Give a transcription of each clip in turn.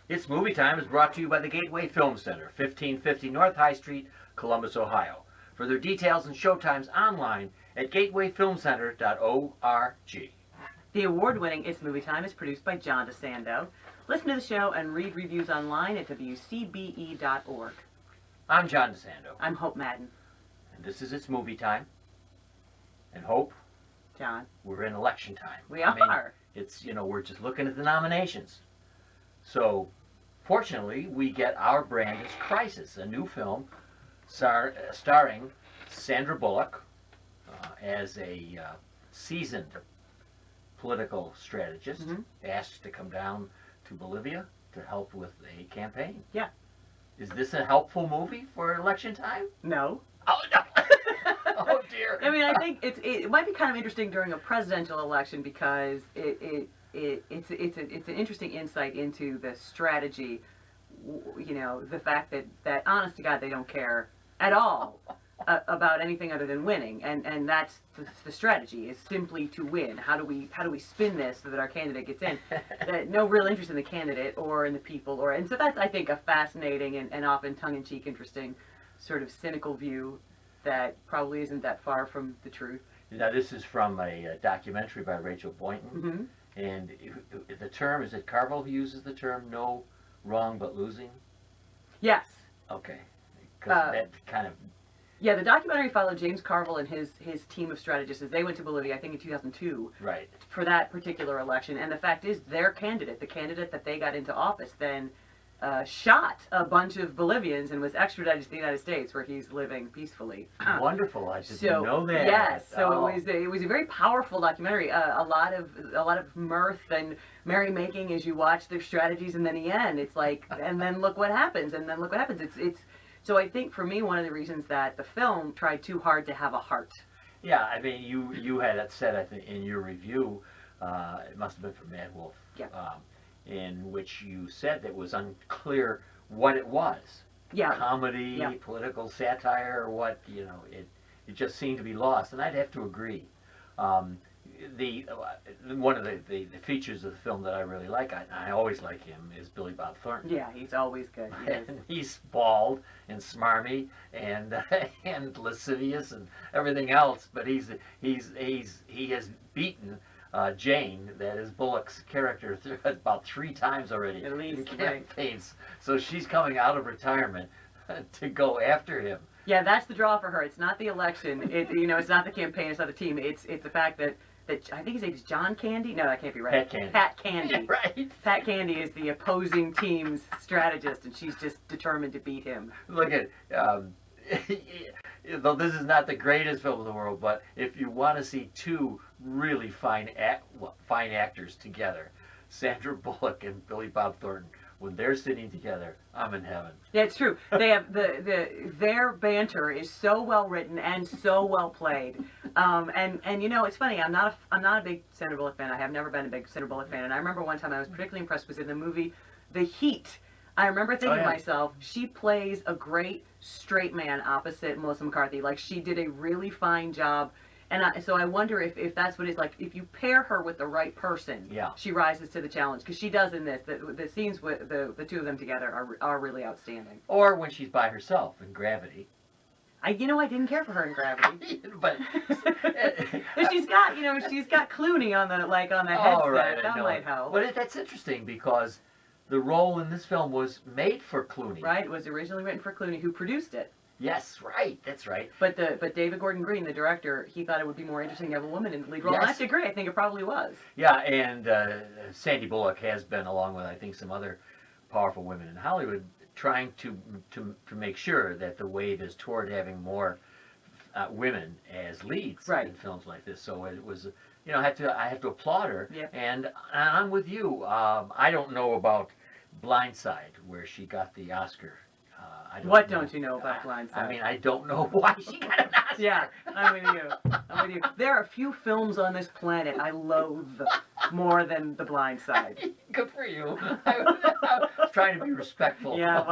It's Movie Time is brought to you by the Gateway Film Center, 1550 North High Street, Columbus, Ohio. Further details and showtimes online at gatewayfilmcenter.org. The award-winning It's Movie Time is produced by John DeSando. Listen to the show and read reviews online at WCBE.org. I'm John DeSando. I'm Hope Madden. And this is It's Movie Time. And Hope, John. we're in election time. We are. It's, we're just looking at the nominations. So, fortunately, we get our brand's Crisis, a new film starring Sandra Bullock as a seasoned political strategist asked to come down to Bolivia to help with a campaign. Yeah. Is this a helpful movie for election time? No. Oh, no. Oh, dear. I mean, I think it might be kind of interesting during a presidential election because it's an interesting insight into the strategy, the fact that honest to God, they don't care at all about anything other than winning, and that's the strategy, is simply to win. How do we spin this so that our candidate gets in? No real interest in the candidate or in the people, and so that's, I think, a fascinating and often tongue-in-cheek, interesting, sort of cynical view that probably isn't that far from the truth. Now, this is from a documentary by Rachel Boynton, and the term, is it Carville who uses the term "no wrong but losing"? Yes. Okay, because that kind of... Yeah, the documentary followed James Carville and his team of strategists as they went to Bolivia, I think in 2002, right, for that particular election. And the fact is, their candidate, the candidate that they got into office, then shot a bunch of Bolivians and was extradited to the United States, where he's living peacefully. Wonderful! I didn't know that. Yes, so it was a very powerful documentary. A lot of mirth and merrymaking as you watch their strategies, and then the end, it's like, and then look what happens, and then look what happens. It's so I think for me, one of the reasons that the film tried too hard to have a heart. Yeah, I mean, you had it said, I think, in your review, it must have been from Mad Wolf, in which you said that it was unclear what it was. Yeah. Comedy, political satire, or what, it just seemed to be lost, and I'd have to agree. One of the features of the film that I really like, I always like him, is Billy Bob Thornton. Yeah, he's always good. He's bald and smarmy and and lascivious and everything else, but he has beaten Jane, that is Bullock's character, about 3 times already at least, in campaigns. So she's coming out of retirement to go after him. Yeah, that's the draw for her. It's not the election. It's not the campaign. It's not the team. It's the fact that I think his name is John Candy. No, that can't be right. Pat Candy. Pat Candy. Yeah, right. Pat Candy is the opposing team's strategist, and she's just determined to beat him. Look at, though this is not the greatest film in the world, but if you want to see two really fine actors together, Sandra Bullock and Billy Bob Thornton, when they're sitting together, I'm in heaven. Yeah, it's true. They have their banter is so well written and so well played. And it's funny. I'm not a big Sandra Bullock fan. I have never been a big Sandra Bullock fan. And I remember one time I was particularly impressed was in the movie The Heat. I remember thinking to myself, she plays a great straight man opposite Melissa McCarthy. Like, she did a really fine job. And so I wonder if that's what it's like. If you pair her with the right person, she rises to the challenge. Because she does in this. The scenes with the two of them together are really outstanding. Or when she's by herself in Gravity. I didn't care for her in Gravity. But she's got Clooney on the headset. Right, that might help. But that's interesting because the role in this film was made for Clooney. Right, it was originally written for Clooney, who produced it. Yes, right. That's right. But David Gordon Green, the director, he thought it would be more interesting to have a woman in the lead role. Yes. And I have to agree. I think it probably was. Yeah, and Sandy Bullock has been, along with I think some other powerful women in Hollywood, trying to make sure that the wave is toward having more women as leads in films like this. So it was, I have to applaud her. Yeah. And I'm with you. I don't know about Blindside, where she got the Oscar. What don't you know about Blindside? I mean, I don't know why she got an Oscar. Yeah, I'm with you. There are a few films on this planet I loathe more than The Blind Side. Good for you. I was trying to be respectful. Yeah,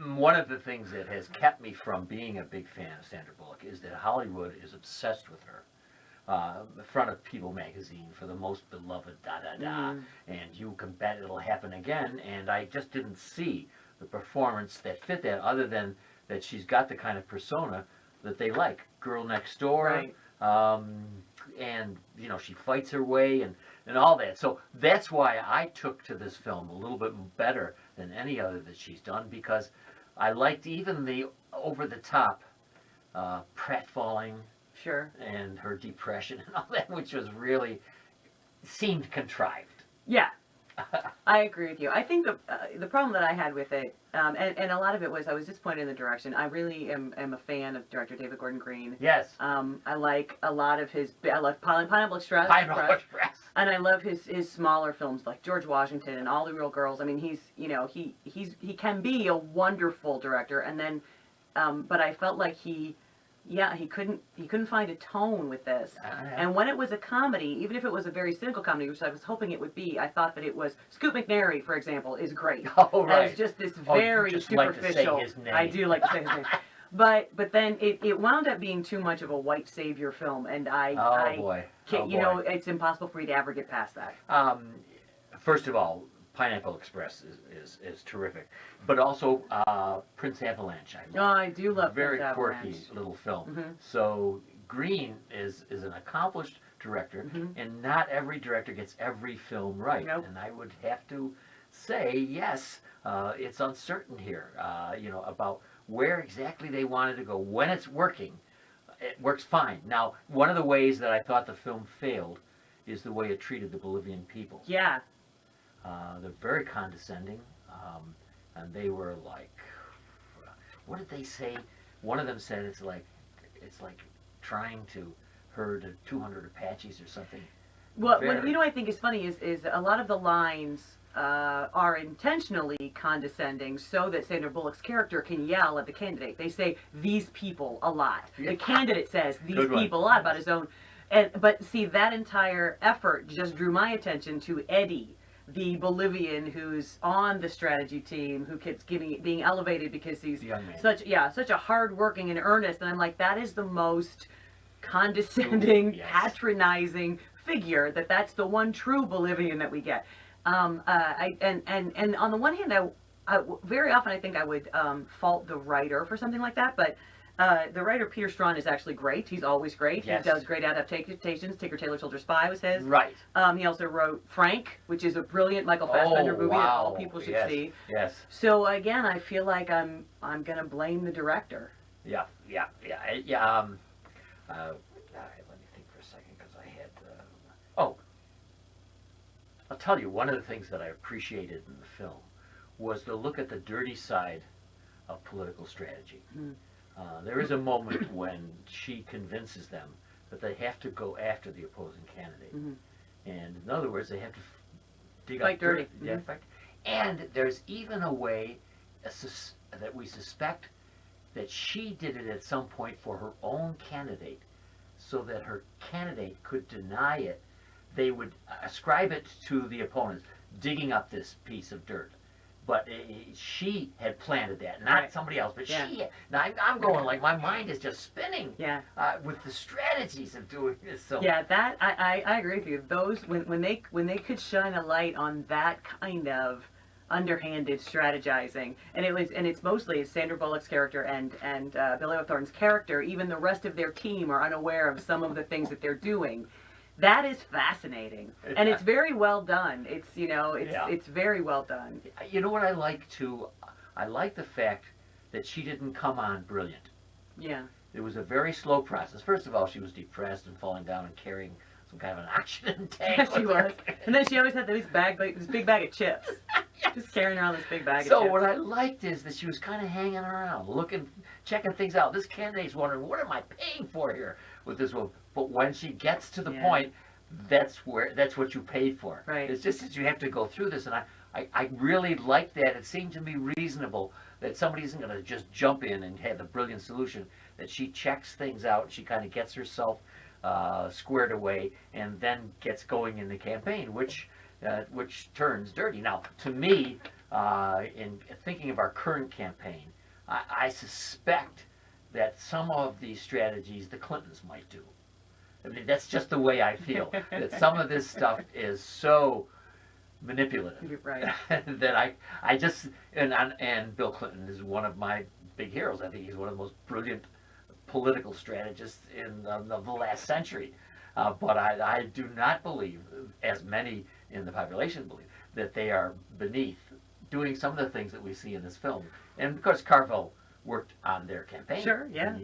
one of the things that has kept me from being a big fan of Sandra Bullock is that Hollywood is obsessed with her. front of People magazine for the most beloved da da da, Mhm. and you can bet it'll happen again. And I just didn't see the performance that fit that, other than that she's got the kind of persona that they like, girl next door, Right. um, and she fights her way and all that. So that's why I took to this film a little bit better than any other that she's done, because I liked even the over the top pratfalling Sure. and her depression and all that, which was really seemed contrived. Yeah, I agree with you. I think the problem that I had with it, and a lot of it was I was disappointed in the direction. I really am a fan of director David Gordon Green. Yes. I like a lot of his. I love Pineapple Express. Pineapple Express. And I love his smaller films like George Washington and All the Real Girls. I mean, he can be a wonderful director. And then, but I felt like he couldn't find a tone with this. And when it was a comedy, even if it was a very cynical comedy, which I was hoping it would be, I thought that it was Scoot McNairy, for example, is great. Oh, right. As just this Oh, you very just like to say superficial. his name. I do like to say his name. But then it wound up being too much of a white savior film, and Oh boy. it's impossible for me to ever get past that. First of all, Pineapple Express is terrific, but also Prince Avalanche. I do love Very Prince quirky Avalanche. little film. Mhm. So Green is an accomplished director, Mhm. and not every director gets every film right. Nope. And I would have to say yes, it's uncertain here. About where exactly they wanted to go. When it's working, it works fine. Now, one of the ways that I thought the film failed is the way it treated the Bolivian people. Yeah. They're very condescending, and they were like, what did they say? One of them said it's like trying to herd 200 Apaches or something. Well, Very. I think is funny is a lot of the lines are intentionally condescending so that Sandra Bullock's character can yell at the candidate. They say these people a lot. Yeah. The candidate says these Good one. people a lot about his own. But see, that entire effort just drew my attention to Eddie, the Bolivian who's on the strategy team, who keeps being elevated because he's The young man. such a hardworking and earnest. And I'm like, that is the most condescending, Yes. patronizing figure. That's the one true Bolivian that we get. And on the one hand, I very often I think I would fault the writer for something like that, but the writer Peter Strawn is actually great. He's always great. Yes. He does great adaptations. Tinker Tailor Soldier Spy was his. Right. He also wrote Frank, which is a brilliant Michael Fassbender movie that all people should yes. see. Yes. So again, I feel like I'm gonna blame the director. Yeah. All right, let me think for a second, because I had. I'll tell you, one of the things that I appreciated in the film was to look at the dirty side of political strategy. Mm. There is a moment when she convinces them that they have to go after the opposing candidate. Mhm. And in other words, they have to dig Fight up dirt. dirty. Yeah, Mhm. fight. And there's even a way that we suspect that she did it at some point for her own candidate, so that her candidate could deny it. They would ascribe it to the opponents digging up this piece of dirt. But she had planted that, not Right. somebody else. But Yeah. she had. Now I'm going like my mind is just spinning Yeah. with the strategies of doing this. So Yeah, that I agree with you. Those when they could shine a light on that kind of underhanded strategizing, and it's mostly Sandra Bullock's character and Billy Bob Thornton's character. Even the rest of their team are unaware of some of the things that they're doing. That is fascinating, and it's very well done. It's very well done. You know what I like too? I like the fact that she didn't come on brilliant. Yeah. It was a very slow process. First of all, she was depressed and falling down and carrying some kind of an oxygen tank. Yes, she with her. was. And then she always had this big bag of chips. Just carrying around this big bag of So chips. what I liked is that she was kind of hanging around, checking things out. This candidate's wondering, what am I paying for here with this woman? But when she gets to the Yeah. point, that's what you paid for. Right. It's just that you have to go through this, and I really liked that. It seemed to me reasonable that somebody isn't going to just jump in and have the brilliant solution. That she checks things out, she kind of gets herself squared away, and then gets going in the campaign, which turns dirty. Now, to me, in thinking of our current campaign, I suspect that some of these strategies the Clintons might do. I mean, that's just the way I feel. That some of this stuff is so manipulative. You're right. That I just and Bill Clinton is one of my big heroes. I think he's one of the most brilliant political strategists in the last century. But I do not believe, as many in the population believe, that they are beneath doing some of the things that we see in this film. And of course, Carville worked on their campaign. Sure, yeah.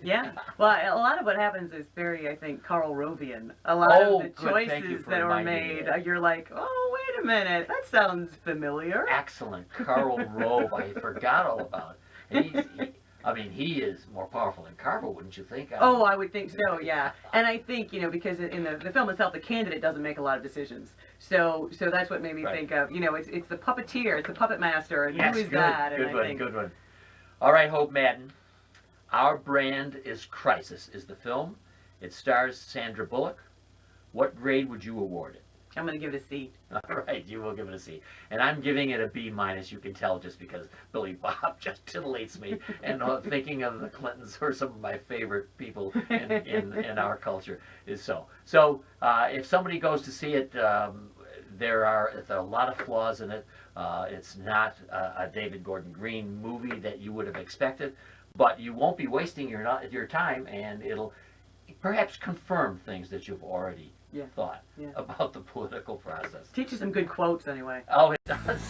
Yeah. Well, a lot of what happens is very, I think, Karl Rovian. A lot of the good. Thank you choices for that were reminding me made, of that. you're like, oh, wait a minute, that sounds familiar. Excellent. Karl Rove, I forgot all about it. I mean, he is more powerful than Carville, wouldn't you think? Oh, I would think so, yeah. And I think, because in the film itself, the candidate doesn't make a lot of decisions. So that's what made me Right. think of, it's the puppeteer, it's the puppet master, and Yes, who is good, that? good And one, I think, good one. All right, Hope Madden. Our Brand is Crisis is the film. It stars Sandra Bullock. What grade would you award it? I'm going to give it a C. All right, you will give it a C. And I'm giving it a B minus, you can tell, just because Billy Bob just titillates me. And thinking of the Clintons, who are some of my favorite people in our culture, is so. So if somebody goes to see it, there are a lot of flaws in it. It's not a David Gordon Green movie that you would have expected, but you won't be wasting your time, and it'll perhaps confirm things that you've already thought about the political process. Teach you some good quotes, anyway. Oh, it does.